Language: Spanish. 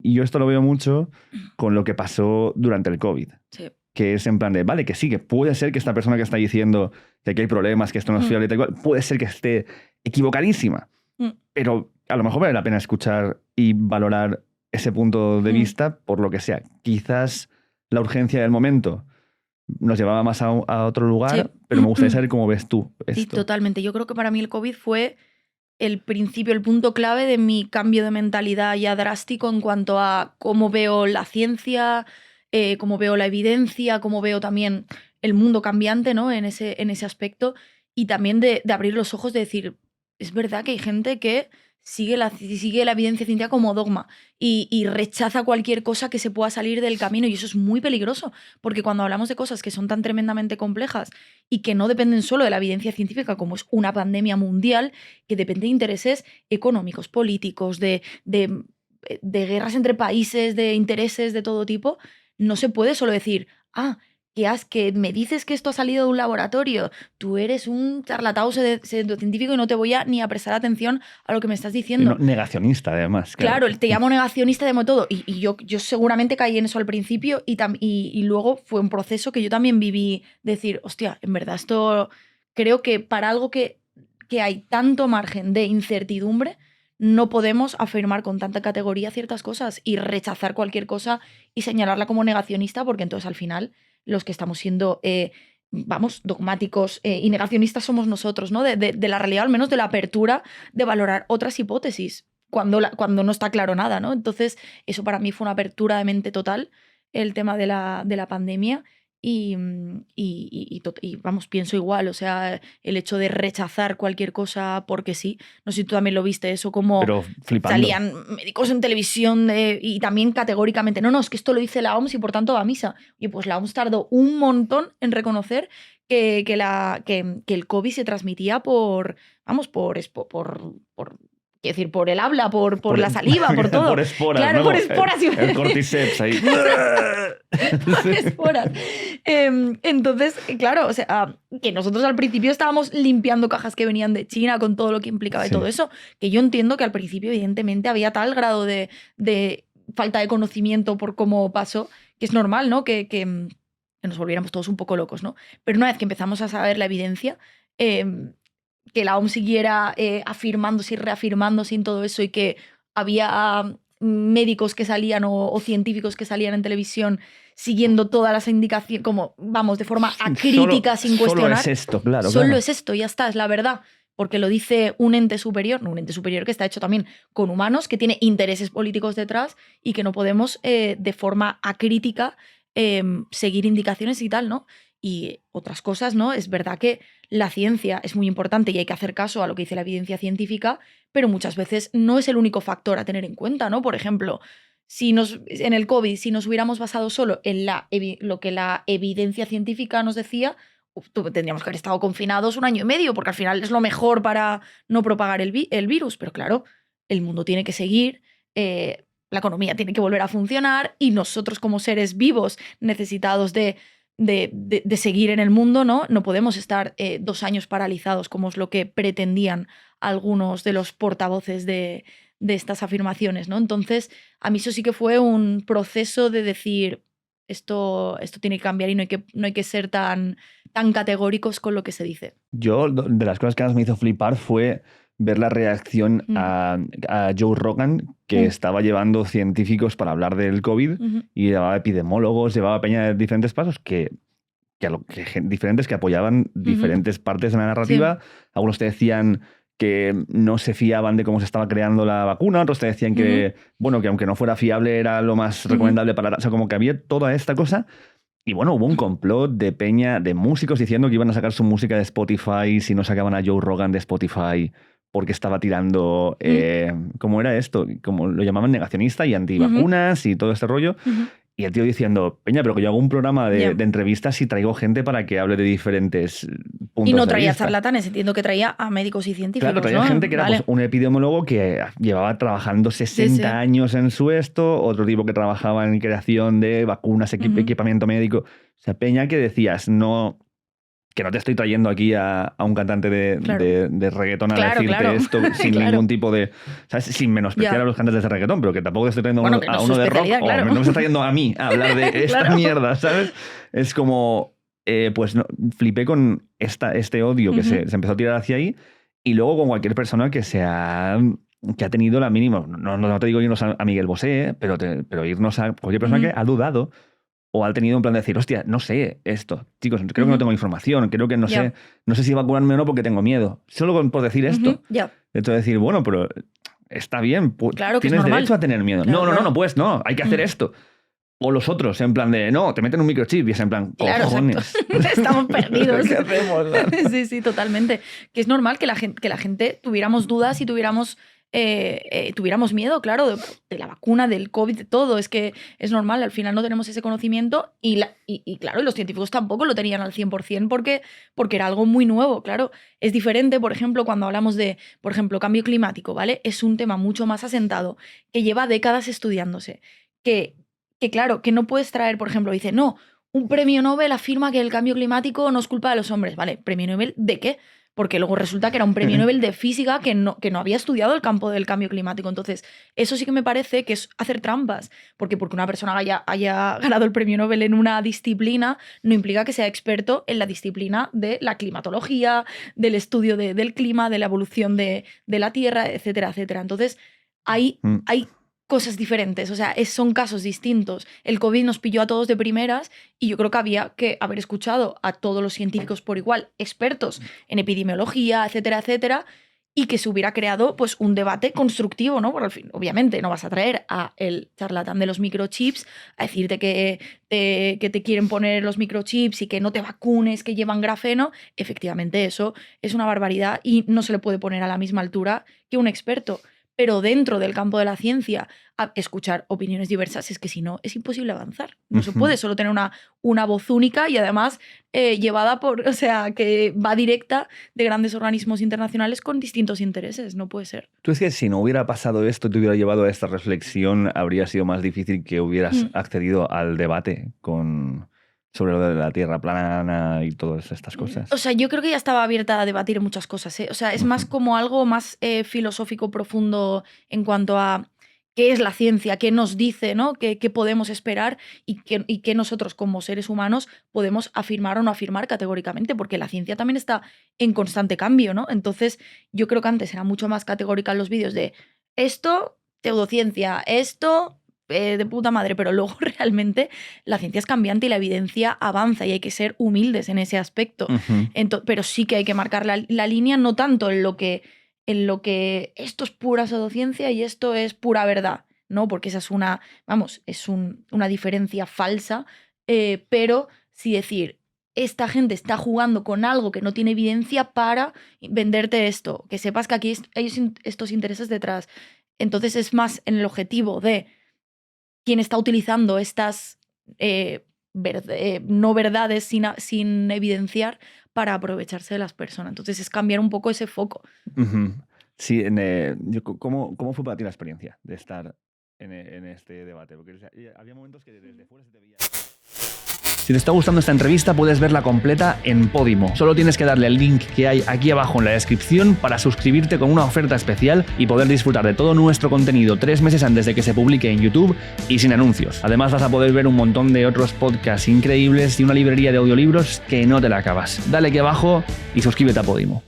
Y yo esto lo veo mucho con lo que pasó durante el COVID. Sí. Que es en plan de, vale, que sí, que puede ser que esta persona que está diciendo que aquí hay problemas, que esto no es fiable y tal cual, puede ser que esté equivocadísima. Pero a lo mejor vale la pena escuchar y valorar ese punto de vista por lo que sea. Quizás la urgencia del momento nos llevaba más a otro lugar, Sí. pero me gustaría saber cómo ves tú Sí, esto. totalmente. Yo creo que para mí el COVID fue el principio, el punto clave de mi cambio de mentalidad ya drástico en cuanto a cómo veo la ciencia, cómo veo la evidencia, cómo veo también el mundo cambiante, ¿no? En ese aspecto. Y también de abrir los ojos, de decir, es verdad que hay gente que sigue la evidencia científica como dogma y rechaza cualquier cosa que se pueda salir del camino. Y eso es muy peligroso, porque cuando hablamos de cosas que son tan tremendamente complejas y que no dependen solo de la evidencia científica, como es una pandemia mundial, que depende de intereses económicos, políticos, de guerras entre países, de intereses de todo tipo, no se puede solo decir, que me dices que esto ha salido de un laboratorio, tú eres un charlatán pseudocientífico y no te voy a ni a prestar atención a lo que me estás diciendo. Negacionista, además. Claro, te llamo negacionista de todo. Y yo seguramente caí en eso al principio y luego fue un proceso que yo también viví, decir, hostia, en verdad esto creo que para algo que hay tanto margen de incertidumbre, no podemos afirmar con tanta categoría ciertas cosas y rechazar cualquier cosa y señalarla como negacionista, porque entonces al final los que estamos siendo, dogmáticos y negacionistas somos nosotros, ¿no? De la realidad, al menos de la apertura de valorar otras hipótesis cuando no está claro nada, ¿no? Entonces, eso para mí fue una apertura de mente total, el tema de la pandemia. Vamos, pienso igual, o sea, el hecho de rechazar cualquier cosa porque sí. No sé si tú también lo viste, eso como Pero flipando. salían médicos en televisión y también categóricamente, no, es que esto lo dice la OMS y por tanto va a misa. Y pues la OMS tardó un montón en reconocer que el COVID se transmitía por quiero decir, por el habla, por la saliva, por todo. Por esporas, Claro, ¿no? por esporas. El cordyceps ahí. Por esporas. Entonces, claro, o sea, que nosotros al principio estábamos limpiando cajas que venían de China con todo lo que implicaba y todo eso, que yo entiendo que al principio evidentemente había tal grado de falta de conocimiento por cómo pasó, que es normal, ¿no? Que nos volviéramos todos un poco locos, ¿no? Pero una vez que empezamos a saber la evidencia, que la OMS siguiera afirmándose y reafirmándose en todo eso y que había médicos que salían o científicos que salían en televisión siguiendo todas las indicaciones, como, vamos, de forma acrítica, sin cuestionar. Solo es esto, claro. Solo es esto, ya está, es la verdad. Porque lo dice un ente superior, no, un ente superior que está hecho también con humanos, que tiene intereses políticos detrás y que no podemos de forma acrítica seguir indicaciones y tal, ¿no? Y otras cosas, ¿no? Es verdad que la ciencia es muy importante y hay que hacer caso a lo que dice la evidencia científica, pero muchas veces no es el único factor a tener en cuenta, ¿no? Por ejemplo, en el COVID, si nos hubiéramos basado solo en lo que la evidencia científica nos decía, tendríamos que haber estado confinados 1 año y medio, porque al final es lo mejor para no propagar el virus. Pero claro, el mundo tiene que seguir, la economía tiene que volver a funcionar y nosotros como seres vivos necesitados de seguir en el mundo, ¿no? No podemos estar 2 años paralizados, como es lo que pretendían algunos de los portavoces de estas afirmaciones, ¿no? Entonces, a mí eso sí que fue un proceso de decir, esto tiene que cambiar y no hay que ser tan categóricos con lo que se dice. Yo, de las cosas que más me hizo flipar fue ver la reacción a Joe Rogan, que estaba llevando científicos para hablar del COVID y llevaba epidemiólogos, llevaba peña de diferentes pasos diferentes que apoyaban diferentes partes de la narrativa. Sí. Algunos te decían que no se fiaban de cómo se estaba creando la vacuna, otros te decían que, bueno, que aunque no fuera fiable era lo más recomendable para... O sea, como que había toda esta cosa. Y bueno, hubo un complot de peña, de músicos diciendo que iban a sacar su música de Spotify si no sacaban a Joe Rogan de Spotify porque estaba tirando... ¿Cómo era esto? Como lo llamaban negacionista y antivacunas y todo este rollo. Y el tío diciendo, peña, pero que yo hago un programa de entrevistas y traigo gente para que hable de diferentes puntos y no de traía vista. charlatanes, entiendo que traía a médicos y científicos. Claro, traía gente que era pues, un epidemiólogo que llevaba trabajando 60 años en su otro tipo que trabajaba en creación de vacunas, equipamiento médico. O sea, peña que decías, no que no te estoy trayendo aquí a un cantante de reggaetón a decirte esto sin ningún tipo de... ¿sabes? Sin menospreciar a los cantantes de reggaetón, pero que tampoco te estoy trayendo a uno de rock, o no me estás trayendo a mí a hablar de esta mierda, ¿sabes? Es como... pues no, flipé con este odio que se empezó a tirar hacia ahí, y luego con cualquier persona que ha tenido la mínima... No te digo irnos a Miguel Bosé, pero irnos a cualquier persona que ha dudado o ha tenido un plan de decir, hostia, no sé esto, chicos, creo que no tengo información, creo que no sé si vacunarme o no porque tengo miedo. Solo por decir esto. Entonces decir, bueno, pero está bien, claro que tienes es derecho a tener miedo. Claro, no, pues no, hay que hacer esto. O los otros, en plan de, no, te meten un microchip y es en plan, cojones. Estamos perdidos. ¿Qué hacemos? Sí, totalmente. Que es normal que la gente tuviéramos dudas y tuviéramos miedo, claro, de la vacuna, del COVID, de todo. Es que es normal, al final no tenemos ese conocimiento y claro, los científicos tampoco lo tenían al 100% porque era algo muy nuevo, claro. Es diferente, por ejemplo, cuando hablamos de, por ejemplo, cambio climático, ¿vale? Es un tema mucho más asentado, que lleva décadas estudiándose, que claro, que no puedes traer, por ejemplo, dice, no, un premio Nobel afirma que el cambio climático no es culpa de los hombres, ¿vale? ¿Premio Nobel de qué? Porque luego resulta que era un premio Nobel de física que no había estudiado el campo del cambio climático. Entonces, eso sí que me parece que es hacer trampas, porque una persona haya ganado el premio Nobel en una disciplina no implica que sea experto en la disciplina de la climatología, del estudio del clima, de la evolución de la Tierra, etcétera, etcétera. Entonces, hay cosas diferentes, o sea, son casos distintos. El COVID nos pilló a todos de primeras y yo creo que había que haber escuchado a todos los científicos por igual, expertos en epidemiología, etcétera, etcétera, y que se hubiera creado pues un debate constructivo, ¿no? Porque al fin, obviamente no vas a traer a el charlatán de los microchips a decirte que te quieren poner los microchips y que no te vacunes, que llevan grafeno. Efectivamente, eso es una barbaridad y no se le puede poner a la misma altura que un experto. Pero dentro del campo de la ciencia, escuchar opiniones diversas, es que si no, es imposible avanzar. No se puede solo tener una voz única y además llevada o sea, que va directa de grandes organismos internacionales con distintos intereses. No puede ser. ¿Tú es que si no hubiera pasado esto, te hubiera llevado a esta reflexión, habría sido más difícil que hubieras accedido al debate sobre lo de la Tierra plana y todas estas cosas? O sea, yo creo que ya estaba abierta a debatir muchas cosas, ¿eh? O sea, es más como algo más filosófico, profundo en cuanto a qué es la ciencia, qué nos dice, ¿no? Qué podemos esperar y qué nosotros como seres humanos podemos afirmar o no afirmar categóricamente, porque la ciencia también está en constante cambio, ¿no? Entonces, yo creo que antes era mucho más categórica en los vídeos de esto, pseudociencia, esto... de puta madre, pero luego realmente la ciencia es cambiante y la evidencia avanza y hay que ser humildes en ese aspecto. Pero sí que hay que marcar la línea, no tanto en lo que esto es pura pseudociencia y esto es pura verdad, ¿no? Porque esa es una diferencia falsa, pero sí decir, esta gente está jugando con algo que no tiene evidencia para venderte esto, que sepas que aquí hay estos intereses detrás. Entonces es más en el objetivo de quien está utilizando estas no verdades sin evidenciar para aprovecharse de las personas. Entonces es cambiar un poco ese foco. Sí, ¿cómo fue para ti la experiencia de estar en este debate? Porque había momentos que desde fuera se te veía... Si te está gustando esta entrevista, puedes verla completa en Podimo. Solo tienes que darle al link que hay aquí abajo en la descripción para suscribirte con una oferta especial y poder disfrutar de todo nuestro contenido 3 meses antes de que se publique en YouTube y sin anuncios. Además, vas a poder ver un montón de otros podcasts increíbles y una librería de audiolibros que no te la acabas. Dale aquí abajo y suscríbete a Podimo.